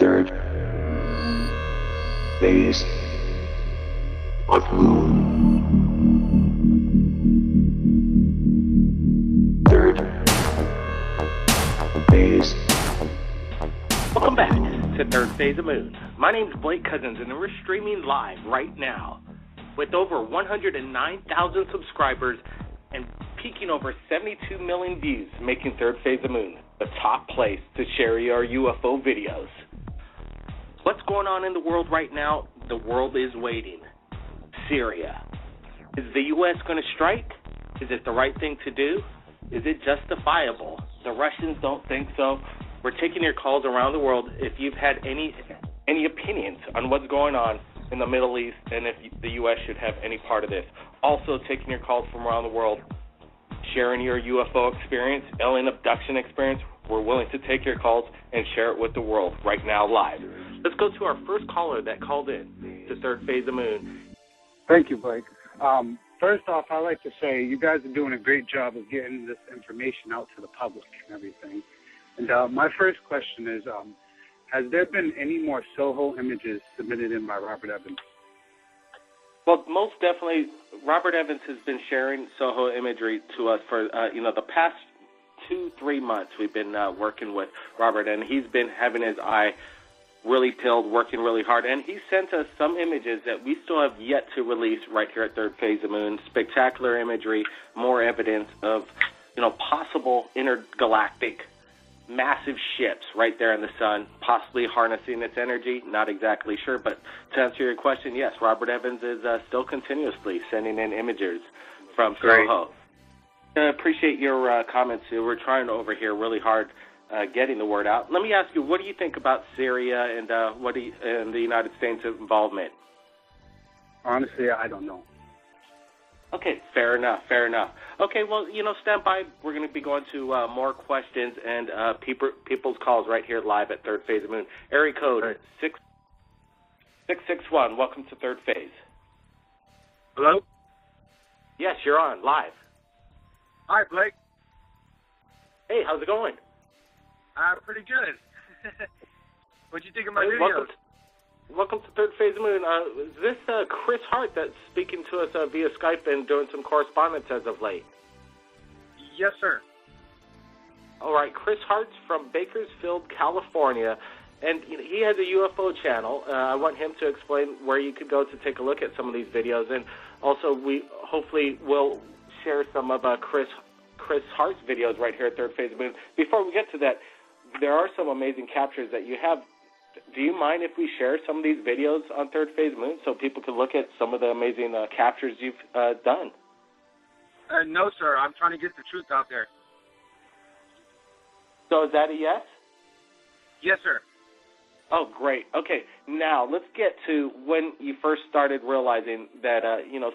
Third phase of moon. Third phase. Welcome back to Third Phase of Moon. My name's Blake Cousins, and we're streaming live right now with over 109,000 subscribers and peaking over 72 million views, making Third Phase of Moon the top place to share your UFO videos. What's going on in the world right now? The world is waiting. Syria. Is the U.S. going to strike? Is it the right thing to do? Is it justifiable? The Russians don't think so. We're taking your calls around the world if you've had any opinions on what's going on in the Middle East and if the U.S. should have any part of this. Also taking your calls from around the world, sharing your UFO experience, alien abduction experience. We're willing to take your calls and share it with the world right now live. Let's go to our first caller that called in to Third Phase of Moon. Thank you, Blake. First off, I'd like to say you guys are doing a great job of getting this information out to the public and everything. And my first question is, has there been any more Soho images submitted in by Robert Evans? Well, most definitely, Robert Evans has been sharing Soho imagery to us for, the past 2-3 months. We've been working with Robert, and he's been having his eye really peeled, working really hard. And he sent us some images that we still have yet to release right here at Third Phase of Moon. Spectacular imagery, more evidence of, possible intergalactic massive ships right there in the sun, possibly harnessing its energy. Not exactly sure, but to answer your question, yes, Robert Evans is still continuously sending in images from Soho. I appreciate your comments. We're trying over here really hard getting the word out. Let me ask you, what do you think about Syria and and the United States' involvement? Honestly, I don't know. Okay, fair enough. Okay, well, stand by. We're going to be going to more questions and people's calls right here live at Third Phase of Moon. Area code 6661. Welcome to Third Phase. Hello? Yes, you're on, live. Hi, Blake. Hey, how's it going? Pretty good. What'd you think of my videos? Welcome to Third Phase of Moon. Is this Chris Hart that's speaking to us via Skype and doing some correspondence as of late? Yes, sir. All right, Chris Hart's from Bakersfield, California, and he has a UFO channel. I want him to explain where you could go to take a look at some of these videos, and also we hopefully will share some of Chris Hart's videos right here at Third Phase of Moon. Before we get to that, there are some amazing captures that you have. Do you mind if we share some of these videos on Third Phase of Moon so people can look at some of the amazing captures you've done? No, sir. I'm trying to get the truth out there. So is that a yes? Yes, sir. Oh, great. Okay, now let's get to when you first started realizing that,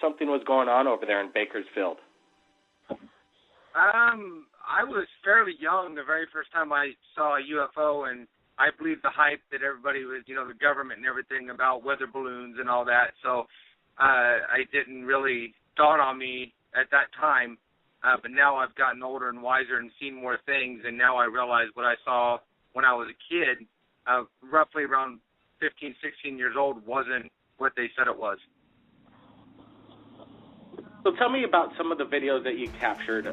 something was going on over there in Bakersfield. I was fairly young the very first time I saw a UFO, and I believed the hype that everybody was, the government and everything about weather balloons and all that. So I didn't really dawn on me at that time. But now I've gotten older and wiser and seen more things, and now I realize what I saw when I was a kid, roughly around 15, 16 years old, wasn't what they said it was. So tell me about some of the videos that you captured.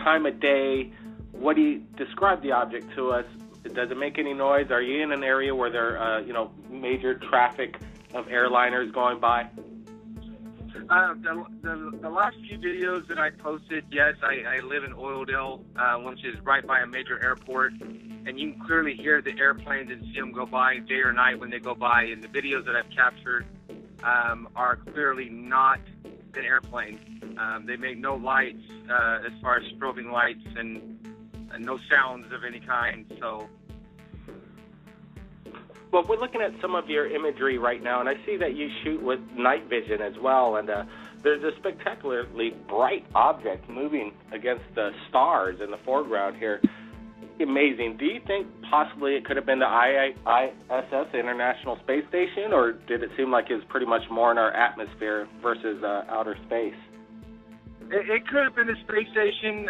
Time of day, what do you describe the object to us? Does it make any noise? Are you in an area where there are, major traffic of airliners going by? The last few videos that I posted, yes, I live in Oildale, which is right by a major airport, and you can clearly hear the airplanes and see them go by day or night when they go by. And the videos that I've captured are clearly not an airplane. They make no lights as far as strobing lights and no sounds of any kind. So, well, we're looking at some of your imagery right now, and I see that you shoot with night vision as well, and there's a spectacularly bright object moving against the stars in the foreground here. Amazing. Do you think possibly it could have been the ISS, the International Space Station, or did it seem like it was pretty much more in our atmosphere versus outer space? It could have been the space station.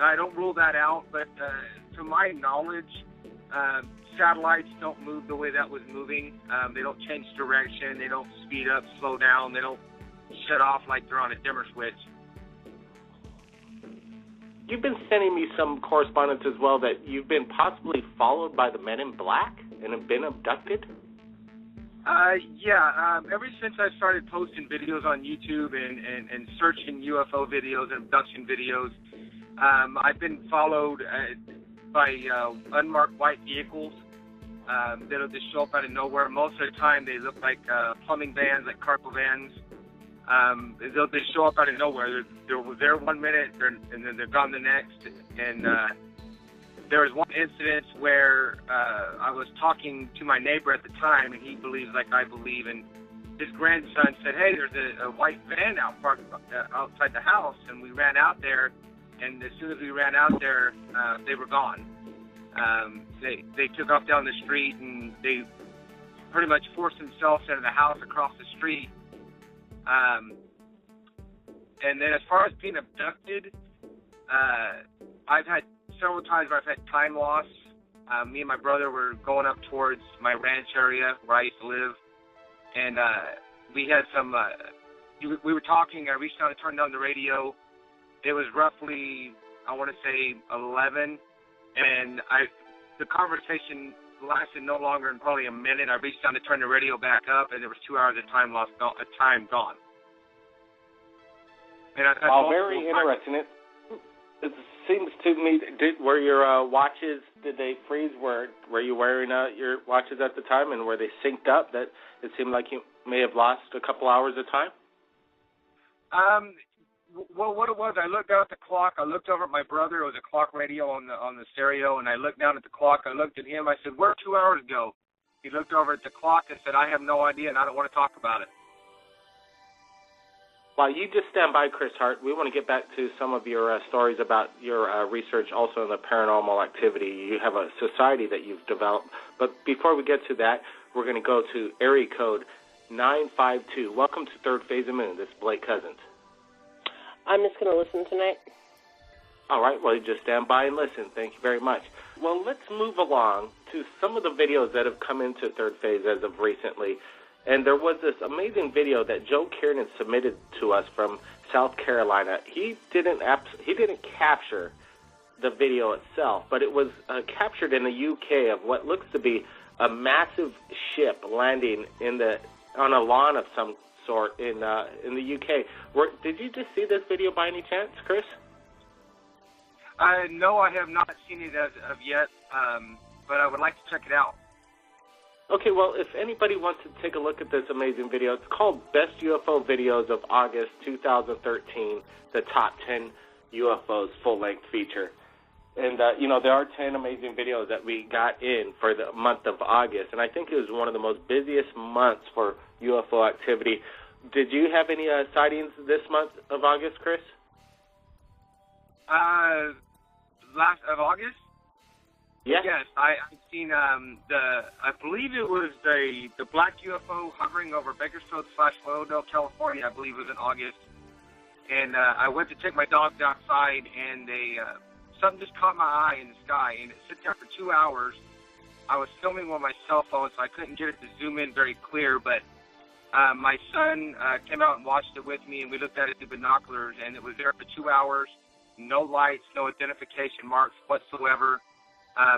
I don't rule that out, but to my knowledge, satellites don't move the way that was moving. They don't change direction. They don't speed up, slow down. They don't shut off like they're on a dimmer switch. You've been sending me some correspondence as well that you've been possibly followed by the Men in Black and have been abducted? Ever since I started posting videos on YouTube and searching UFO videos and abduction videos, I've been followed by unmarked white vehicles that'll just show up out of nowhere. Most of the time, they look like plumbing vans, like cargo vans. They'll just show up out of nowhere. They're there 1 minute, and then they're gone the next. And there was one incident where I was talking to my neighbor at the time, and he believes like I believe. And his grandson said, "Hey, there's a white van out parked outside the house," and we ran out there. And as soon as we ran out there, they were gone. They took off down the street, and they pretty much forced themselves into the house across the street. And then as far as being abducted, I've had several times where I've had time loss. Me and my brother were going up towards my ranch area where I used to live, and we had some, we were talking, I reached out and turned on the radio. It was roughly, I want to say 11, and the conversation lasted no longer than probably a minute. I reached down to turn the radio back up, and there was 2 hours of time gone. And very interesting. It seems to me, were your watches, did they freeze? Were you wearing your watches at the time, and were they synced up? That it seemed like you may have lost a couple hours of time? Well, what it was, I looked down at the clock. I looked over at my brother. It was a clock radio on the stereo, and I looked down at the clock. I looked at him. I said, "Where'd 2 hours go?" He looked over at the clock and said, "I have no idea, and I don't want to talk about it." While you just stand by, Chris Hart, we want to get back to some of your stories about your research also in the paranormal activity. You have a society that you've developed. But before we get to that, we're going to go to area code 952. Welcome to Third Phase of Moon. This is Blake Cousins. I'm just going to listen tonight. All right. Well, you just stand by and listen. Thank you very much. Well, let's move along to some of the videos that have come into Third Phase as of recently. And there was this amazing video that Joe Kiernan submitted to us from South Carolina. He didn't capture the video itself, but it was captured in the UK of what looks to be a massive ship landing on a lawn of some sort in the UK. Did you just see this video by any chance, Chris? No, I have not seen it as of yet, but I would like to check it out. Okay, well, if anybody wants to take a look at this amazing video, it's called Best UFO Videos of August 2013, the Top 10 UFOs full-length feature. And, there are 10 amazing videos that we got in for the month of August, and I think it was one of the most busiest months for UFO activity. Did you have any sightings this month of August, Chris? Last of August? Yeah. Yes, I've seen I believe it was the black UFO hovering over Bakersfield/Florida, California. I believe it was in August, and I went to take my dogs outside, and something just caught my eye in the sky, and it sat there for 2 hours. I was filming with my cell phone, so I couldn't get it to zoom in very clear, but my son came out and watched it with me, and we looked at it through binoculars, and it was there for 2 hours. No lights, no identification marks whatsoever.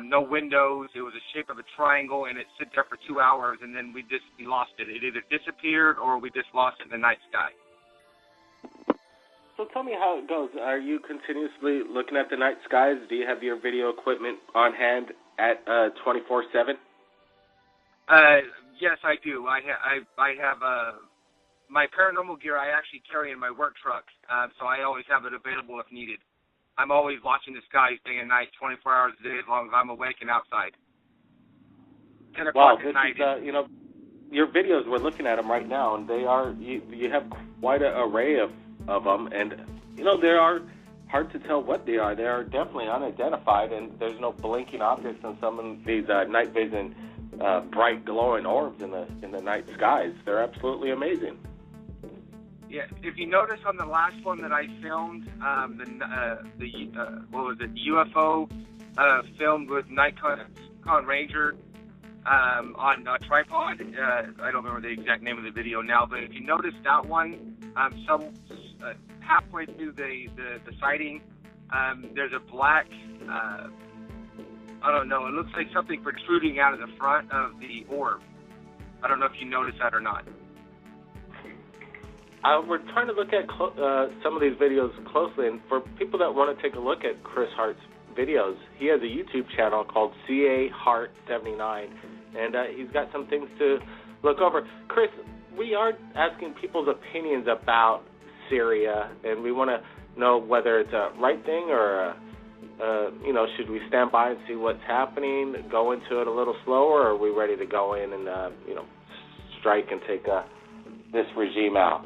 No windows. It was the shape of a triangle, and it sat there for 2 hours, and then we lost it. It either disappeared or we just lost it in the night sky. So tell me how it goes. Are you continuously looking at the night skies? Do you have your video equipment on hand at 24/7? Yes, I do. I have my paranormal gear I actually carry in my work truck, so I always have it available if needed. I'm always watching the skies day and night, 24 hours a day, as long as I'm awake and outside. 10 o'clock at night. Your videos, we're looking at them right now, and they are, you have quite an array of them, and, they are hard to tell what they are. They are definitely unidentified, and there's no blinking objects in some of these night vision, bright glowing orbs in the night skies. They're absolutely amazing. Yeah, if you notice on the last one that I filmed, UFO filmed with Yukon Ranger on a tripod. I don't remember the exact name of the video now, but if you notice that one, halfway through the sighting, there's a black, I don't know, it looks like something protruding out of the front of the orb. I don't know if you noticed that or not. We're trying to look at some of these videos closely, and for people that want to take a look at Chris Hart's videos, he has a YouTube channel called CA Hart 79, and he's got some things to look over. Chris, we are asking people's opinions about Syria, and we want to know whether it's a right thing or should we stand by and see what's happening, go into it a little slower, or are we ready to go in and strike and take this regime out?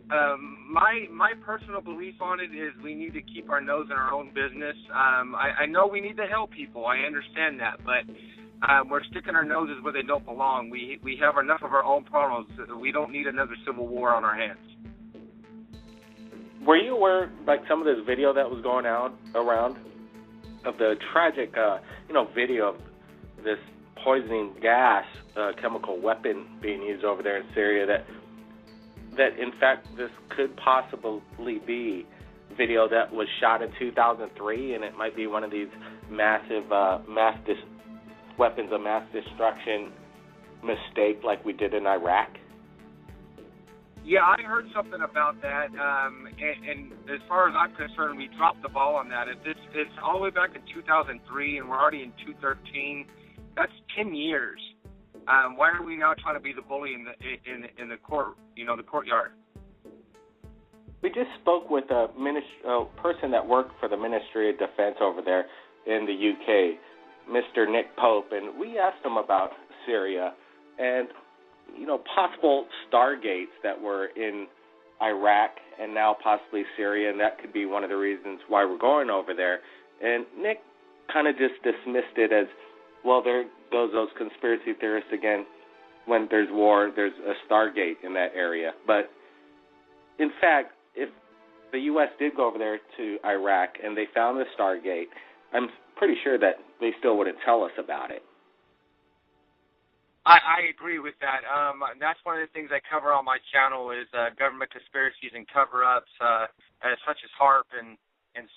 My personal belief on it is we need to keep our nose in our own business. I know we need to help people. I understand that, but we're sticking our noses where they don't belong. We have enough of our own problems. We don't need another civil war on our hands. Were you aware, like, some of this video that was going around of the tragic, video of this poisoning gas, chemical weapon being used over there in Syria, that in fact this could possibly be video that was shot in 2003, and it might be one of these massive weapons of mass destruction mistake like we did in Iraq? Yeah, I heard something about that, and as far as I'm concerned, we dropped the ball on that. It's all the way back in 2003, and we're already in 2013. That's 10 years. Why are we now trying to be the bully in the court, the courtyard? We just spoke with a person that worked for the Ministry of Defense over there in the UK, Mr. Nick Pope, and we asked him about Syria and possible stargates that were in Iraq and now possibly Syria, and that could be one of the reasons why we're going over there. And Nick kind of just dismissed it as, well, there goes those conspiracy theorists again. When there's war, there's a stargate in that area. But in fact, if the U.S. did go over there to Iraq and they found the stargate, I'm pretty sure that they still wouldn't tell us about it. I agree with that. That's one of the things I cover on my channel is government conspiracies and cover-ups, such as HARP and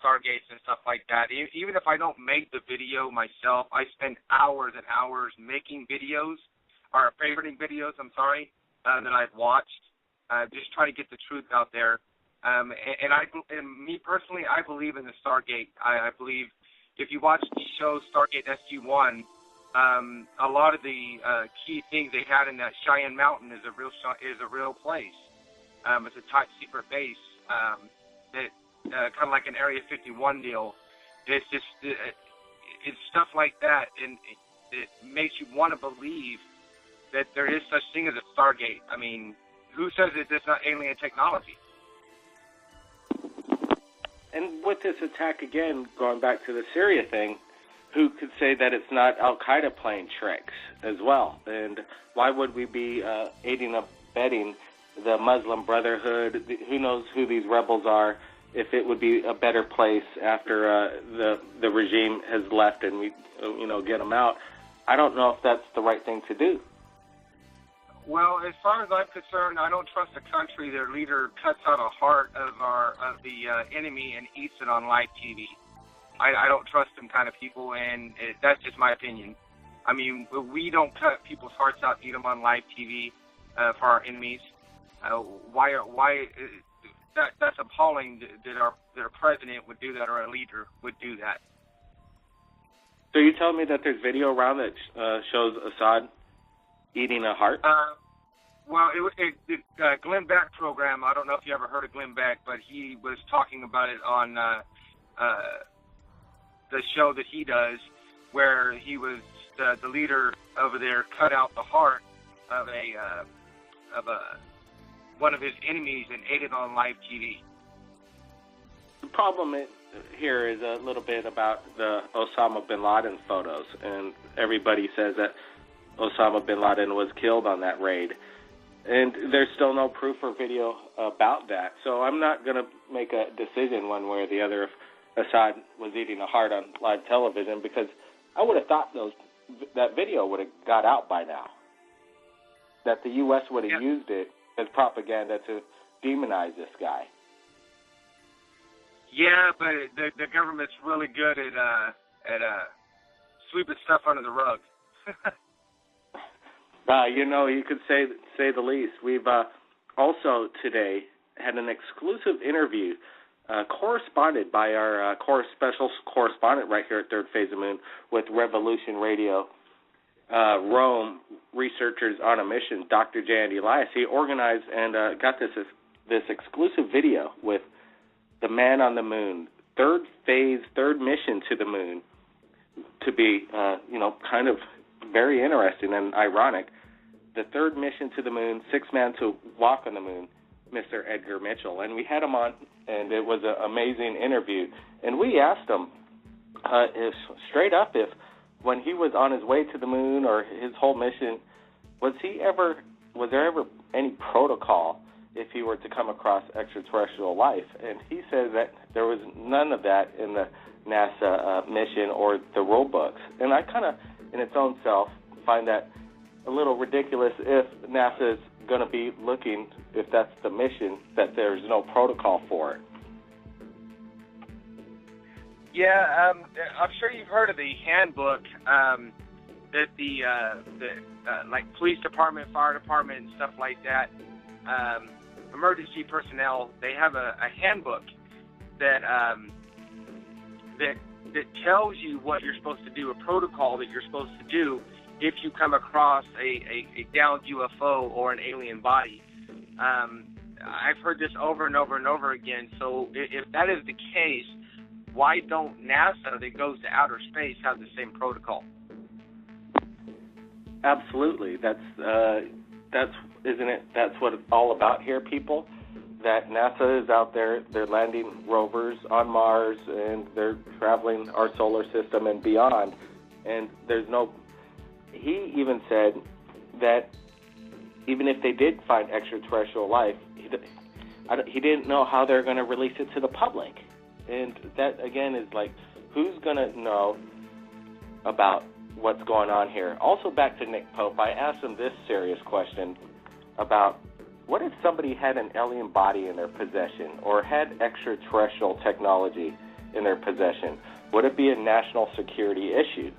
stargates and stuff like that. Even if I don't make the video myself, I spend hours and hours making videos, or favoriting videos, that I've watched, just trying to get the truth out there. And me personally, I believe in the Stargate. I believe if you watch the show Stargate SG-1, a lot of the key things they had in that Cheyenne Mountain is a real place. It's a top secret base. That kind of like an Area 51 deal. It's just it's stuff like that, and it makes you want to believe that there is such thing as a Stargate. I mean, who says that it's not alien technology? And with this attack again, going back to the Syria thing, who could say that it's not Al-Qaeda playing tricks as well? And why would we be aiding and abetting the Muslim Brotherhood? Who knows who these rebels are, if it would be a better place after the regime has left and we get them out. I don't know if that's the right thing to do. Well, as far as I'm concerned, I don't trust a country their leader cuts out a heart of the enemy and eats it on live TV. I don't trust them kind of people, and that's just my opinion. I mean, we don't cut people's hearts out and eat them on live TV for our enemies. That's appalling that our president would do that, or a leader would do that. So you telling me that there's video around that shows Assad eating a heart? Well, the Glenn Beck program, I don't know if you ever heard of Glenn Beck, but he was talking about it on the show that he does, where he was the leader over there cut out the heart of one of his enemies and ate it on live TV. The problem here is a little bit about the Osama bin Laden photos, and everybody says that Osama bin Laden was killed on that raid. And there's still no proof or video about that. So I'm not going to make a decision one way or the other if Assad was eating a heart on live television, because I would have thought that video would have got out by now. That the U.S. would have used it as propaganda to demonize this guy. Yeah, but the government's really good at sweeping stuff under the rug. You could say the least. We've also today had an exclusive interview corresponded by our special correspondent right here at Third Phase of Moon with Revolution Radio, Rome Researchers on a Mission, Dr. J. Andy Elias. He organized and got this exclusive video with the man on the moon, third mission to the moon, to be, kind of very interesting and ironic. The third mission to the moon, sixth man to walk on the moon, Mr. Edgar Mitchell. And we had him on, and it was an amazing interview. And we asked him straight up if when he was on his way to the moon or his whole mission, was there ever any protocol if he were to come across extraterrestrial life? And he said that there was none of that in the NASA mission or the rule books. And I kind of, in its own self, find that a little ridiculous if NASA is going to be looking, if that's the mission, that there's no protocol for it. Yeah, I'm sure you've heard of the handbook that the like police department, fire department, and stuff like that, emergency personnel, they have a handbook that that tells you what you're supposed to do, a protocol that you're supposed to do if you come across a downed UFO or an alien body. I've heard this over and over and over again. So if that is the case, why don't NASA, that goes to outer space, have the same protocol? Absolutely. That's isn't it? That's what it's all about here, people. That NASA is out there. They're landing rovers on Mars, and they're traveling our solar system and beyond. And there's no. He even said that even if they did find extraterrestrial life, he didn't know how they're going to release it to the public. And that, again, is like, who's going to know about what's going on here? Also, back to Nick Pope, I asked him this serious question about what if somebody had an alien body in their possession or had extraterrestrial technology in their possession? Would it be a national security issue?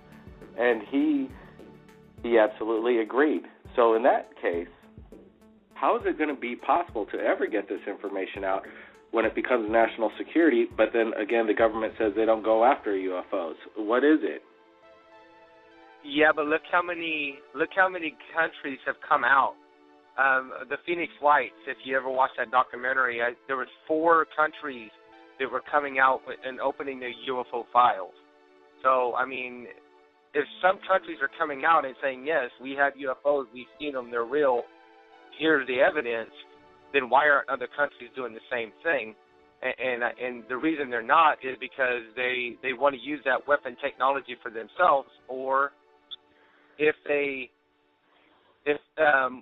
And he absolutely agreed. So in that case, how is it going to be possible to ever get this information out when it becomes national security, but then again the government says they don't go after UFOs? What is it? Yeah, but look how many countries have come out. The Phoenix Lights, if you ever watched that documentary, there was 4 countries that were coming out and opening their UFO files. So, I mean, if some countries are coming out and saying, yes, we have UFOs, we've seen them, they're real, here's the evidence, then why aren't other countries doing the same thing? And the reason they're not is because they want to use that weapon technology for themselves, or if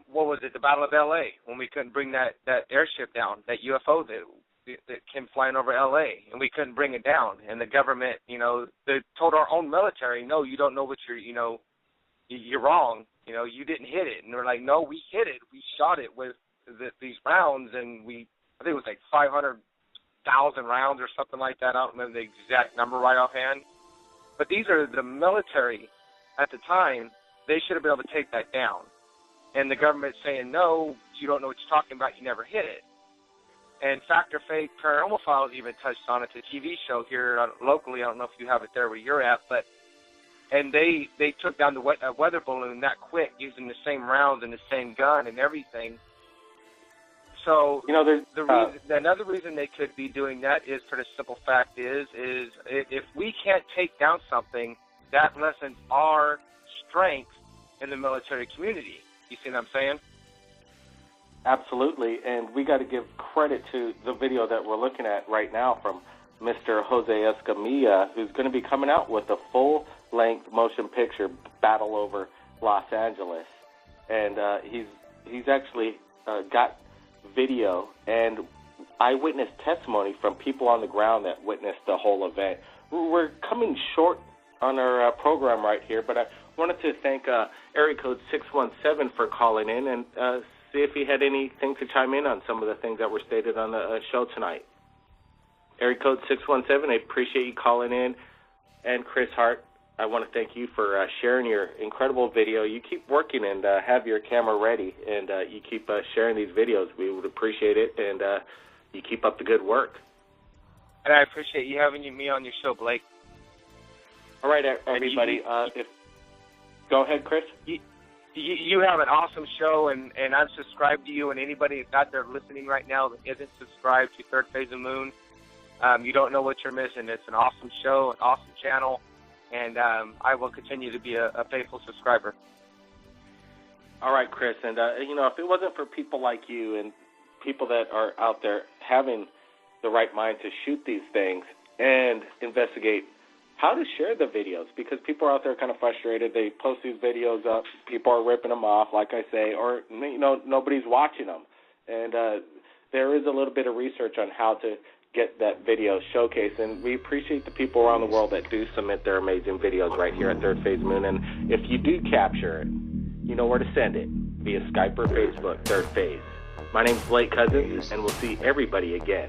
what was it, the Battle of L.A., when we couldn't bring that airship down, that UFO that came flying over L.A., and we couldn't bring it down, and the government, they told our own military, no, you don't know what you're wrong, you didn't hit it, and they're like, no, we hit it, we shot it with these rounds, and I think it was like 500,000 rounds or something like that. I don't remember the exact number right offhand. But these are the military at the time. They should have been able to take that down. And the government's saying, no, you don't know what you're talking about. You never hit it. And Fact or Fake Paranormal Files even touched on it. It's a TV show here locally. I don't know if you have it there where you're at, and they took down a weather balloon that quick using the same rounds and the same gun and everything. So another reason they could be doing that is, for the simple fact is if we can't take down something, that lessens our strength in the military community. You see what I'm saying? Absolutely, and we got to give credit to the video that we're looking at right now from Mr. Jose Escamilla, who's going to be coming out with a full-length motion picture, Battle Over Los Angeles, and he's actually got video and eyewitness testimony from people on the ground that witnessed the whole event. We're coming short program right here, but I wanted to thank area code 617 for calling in and see if he had anything to chime in on some of the things that were stated on the show tonight. Area code 617, I appreciate you calling in. And Chris Hart, I want to thank you for sharing your incredible video. You keep working and have your camera ready, and you keep sharing these videos. We would appreciate it, and you keep up the good work. And I appreciate you having me on your show, Blake. All right, everybody. Go ahead, Chris. You have an awesome show, and I'm subscribed to you, and anybody that's out there listening right now that isn't subscribed to Third Phase of Moon, you don't know what you're missing. It's an awesome show, an awesome channel, and I will continue to be a faithful subscriber. All right, Chris, and if it wasn't for people like you and people that are out there having the right mind to shoot these things and investigate how to share the videos, because people are out there kind of frustrated. They post these videos up, people are ripping them off, like I say, or nobody's watching them. And there is a little bit of research on how to get that video showcased, and we appreciate the people around the world that do submit their amazing videos right here at Third Phase Moon. And if you do capture it, you know where to send it, via Skype or Facebook, Third Phase. My name's Blake Cousins, and we'll see everybody again